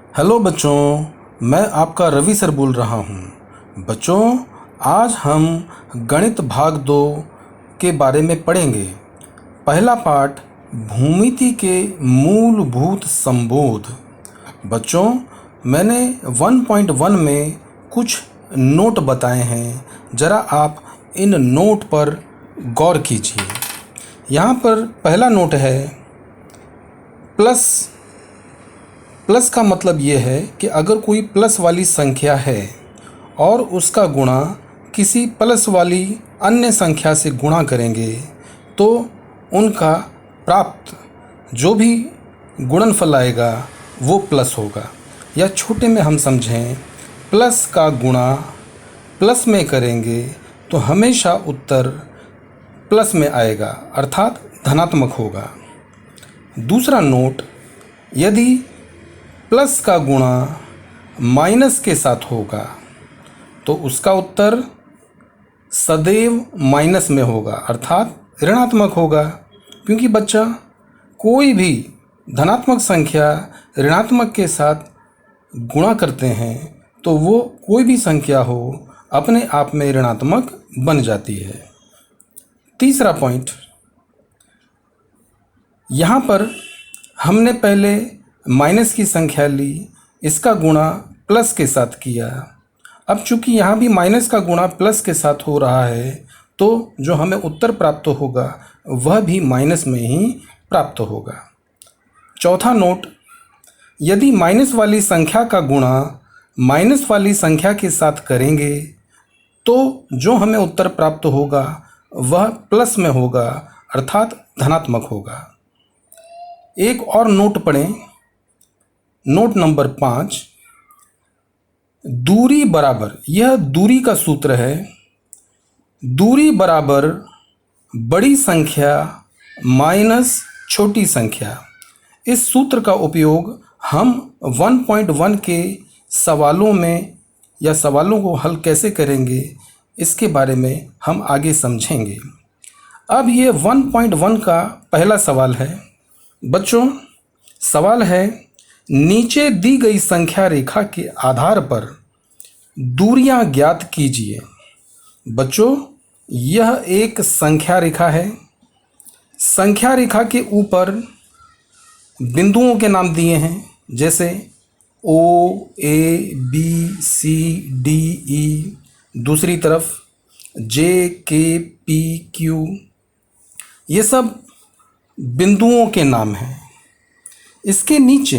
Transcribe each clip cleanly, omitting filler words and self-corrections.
Hello बच्चों, मैं आपका रवि सर बोल रहा हूँ। बच्चों, आज हम गणित भाग 2 के बारे में पढ़ेंगे। पहला पाठ, भूमिति के मूलभूत संबोध। बच्चों, मैंने 1.1 में कुछ नोट बताए हैं, ज़रा आप इन नोट पर गौर कीजिए। यहाँ पर पहला नोट है प्लस। प्लस का मतलब ये है कि अगर कोई प्लस वाली संख्या है और उसका गुणा किसी प्लस वाली अन्य संख्या से गुणा करेंगे तो उनका प्राप्त जो भी गुणनफल आएगा वो प्लस होगा। या छोटे में हम समझें, प्लस का गुणा प्लस में करेंगे तो हमेशा उत्तर प्लस में आएगा, अर्थात धनात्मक होगा। दूसरा नोट, यदि प्लस का गुणा माइनस के साथ होगा तो उसका उत्तर सदैव माइनस में होगा, अर्थात ऋणात्मक होगा। क्योंकि बच्चा, कोई भी धनात्मक संख्या ऋणात्मक के साथ गुणा करते हैं तो वो कोई भी संख्या हो अपने आप में ऋणात्मक बन जाती है। तीसरा पॉइंट, यहाँ पर हमने पहले माइनस की संख्या ली, इसका गुणा प्लस के साथ किया। अब चूंकि यहाँ भी माइनस का गुणा प्लस के साथ हो रहा है तो जो हमें उत्तर प्राप्त होगा वह भी माइनस में ही प्राप्त होगा। चौथा नोट, यदि माइनस वाली संख्या का गुणा माइनस वाली संख्या के साथ करेंगे तो जो हमें उत्तर प्राप्त होगा वह प्लस में होगा, अर्थात धनात्मक होगा। एक और नोट पढ़ें, नोट नंबर 5, दूरी बराबर। यह दूरी का सूत्र है। दूरी बराबर बड़ी संख्या माइनस छोटी संख्या। इस सूत्र का उपयोग हम 1.1 के सवालों में या सवालों को हल कैसे करेंगे इसके बारे में हम आगे समझेंगे। अब ये 1.1 का पहला सवाल है। बच्चों, सवाल है, नीचे दी गई संख्या रेखा के आधार पर दूरियां ज्ञात कीजिए। बच्चों, यह एक संख्या रेखा है। संख्या रेखा के ऊपर बिंदुओं के नाम दिए हैं, जैसे O, A, B, C, D, E। दूसरी तरफ J, K, P, Q। ये सब बिंदुओं के नाम हैं। इसके नीचे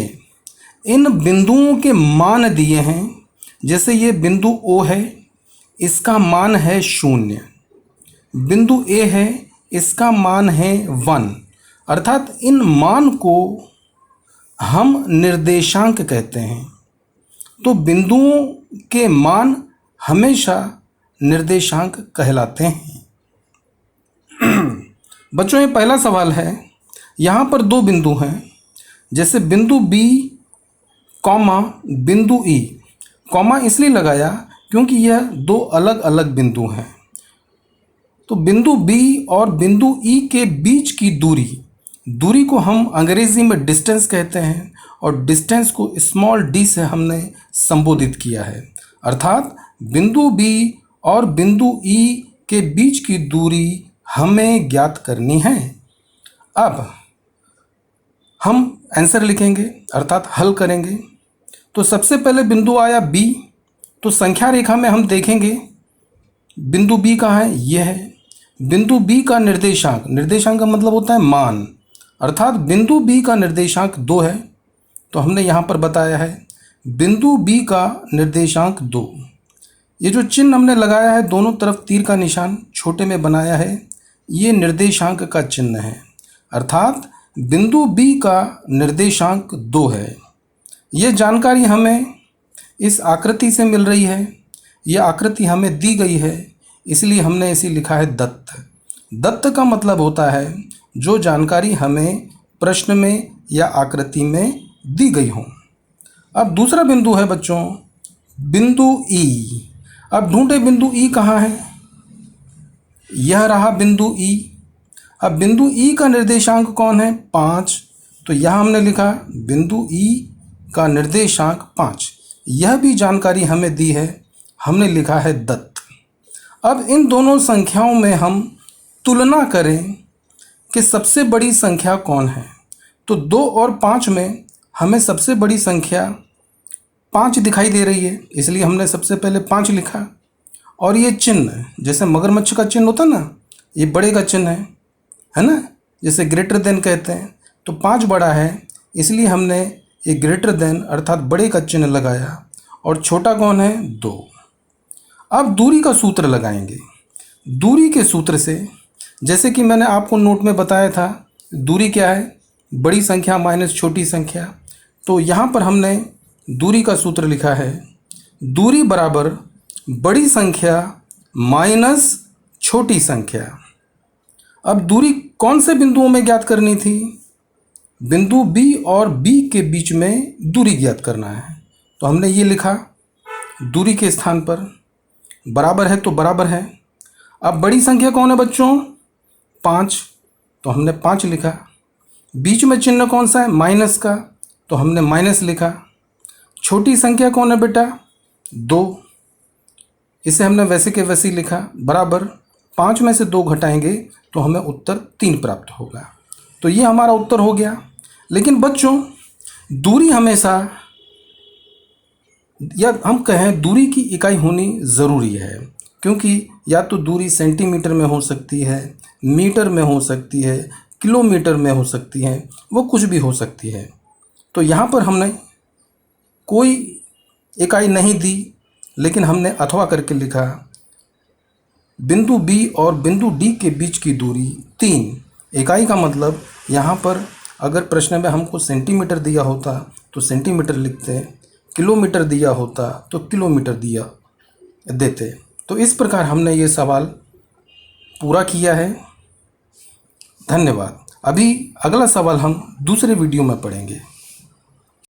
इन बिंदुओं के मान दिए हैं। जैसे ये बिंदु O है, इसका मान है 0। बिंदु A है, इसका मान है 1। अर्थात इन मान को हम निर्देशांक कहते हैं। तो बिंदुओं के मान हमेशा निर्देशांक कहलाते हैं। बच्चों, ये पहला सवाल है। यहाँ पर दो बिंदु हैं, जैसे बिंदु B कॉमा बिंदु E। कॉमा इसलिए लगाया क्योंकि यह दो अलग अलग बिंदु हैं। तो बिंदु B और बिंदु E के बीच की दूरी को हम अंग्रेजी में डिस्टेंस कहते हैं और डिस्टेंस को स्मॉल d से हमने संबोधित किया है। अर्थात बिंदु B और बिंदु E के बीच की दूरी हमें ज्ञात करनी है। अब हम आंसर लिखेंगे, अर्थात हल करेंगे। तो सबसे पहले बिंदु आया B। तो संख्या रेखा में हम देखेंगे बिंदु B कहाँ है, यह है। बिंदु B का निर्देशांक का मतलब होता है मान, अर्थात बिंदु B का निर्देशांक 2 है। तो हमने यहाँ पर बताया है बिंदु B का निर्देशांक 2। ये जो चिन्ह हमने लगाया है, दोनों तरफ तीर का निशान छोटे में बनाया है, ये निर्देशांक का चिन्ह है। अर्थात बिंदु B का निर्देशांक 2 है। ये जानकारी हमें इस आकृति से मिल रही है। यह आकृति हमें दी गई है, इसलिए हमने इसे लिखा है दत्त। दत्त का मतलब होता है जो जानकारी हमें प्रश्न में या आकृति में दी गई हो। अब दूसरा बिंदु है बच्चों, बिंदु E। अब ढूंढे बिंदु E कहाँ है, यह रहा बिंदु E। अब बिंदु E का निर्देशांक कौन है, 5। तो यहाँ हमने लिखा बिंदु E का निर्देशांक 5। यह भी जानकारी हमें दी है, हमने लिखा है दत्त। अब इन दोनों संख्याओं में हम तुलना करें कि सबसे बड़ी संख्या कौन है। तो 2 और 5 में हमें सबसे बड़ी संख्या 5 दिखाई दे रही है, इसलिए हमने सबसे पहले 5 लिखा। और ये चिन्ह, जैसे मगरमच्छ का चिन्ह होता ना, ये बड़े का चिन्ह है ना, जैसे ग्रेटर देन कहते हैं। तो 5 बड़ा है, इसलिए हमने ये ग्रेटर देन अर्थात बड़े का चिन्ह लगाया। और छोटा कौन है? 2। अब दूरी का सूत्र लगाएंगे। दूरी के सूत्र से, जैसे कि मैंने आपको नोट में बताया था, दूरी क्या है? बड़ी संख्या माइनस छोटी संख्या। तो यहाँ पर हमने दूरी का सूत्र लिखा है, दूरी बराबर बड़ी संख्या माइनस छोटी संख्या। अब दूरी कौन से बिंदुओं में ज्ञात करनी थी? बिंदु B और B के बीच में दूरी ज्ञात करना है। तो हमने ये लिखा, दूरी के स्थान पर बराबर है तो बराबर है। अब बड़ी संख्या कौन है बच्चों? 5, तो हमने 5 लिखा। बीच में चिन्ह कौन सा है? माइनस का, तो हमने माइनस लिखा। छोटी संख्या कौन है बेटा? 2, इसे हमने वैसे के वैसे ही लिखा। बराबर 5 में से 2 घटाएंगे तो हमें उत्तर 3 प्राप्त होगा। तो ये हमारा उत्तर हो गया। लेकिन बच्चों, दूरी हमेशा, या हम कहें दूरी की इकाई होनी ज़रूरी है, क्योंकि या तो दूरी सेंटीमीटर में हो सकती है, मीटर में हो सकती है, किलोमीटर में हो सकती है, वो कुछ भी हो सकती है। तो यहाँ पर हमने कोई इकाई नहीं दी, लेकिन हमने अथवा करके लिखा, बिंदु B और बिंदु D के बीच की दूरी 3। इकाई का मतलब यहाँ पर अगर प्रश्न में हमको सेंटीमीटर दिया होता तो सेंटीमीटर लिखते, किलोमीटर दिया होता तो किलोमीटर दिया देते। तो इस प्रकार हमने ये सवाल पूरा किया है। धन्यवाद। अभी अगला सवाल हम दूसरे वीडियो में पढ़ेंगे।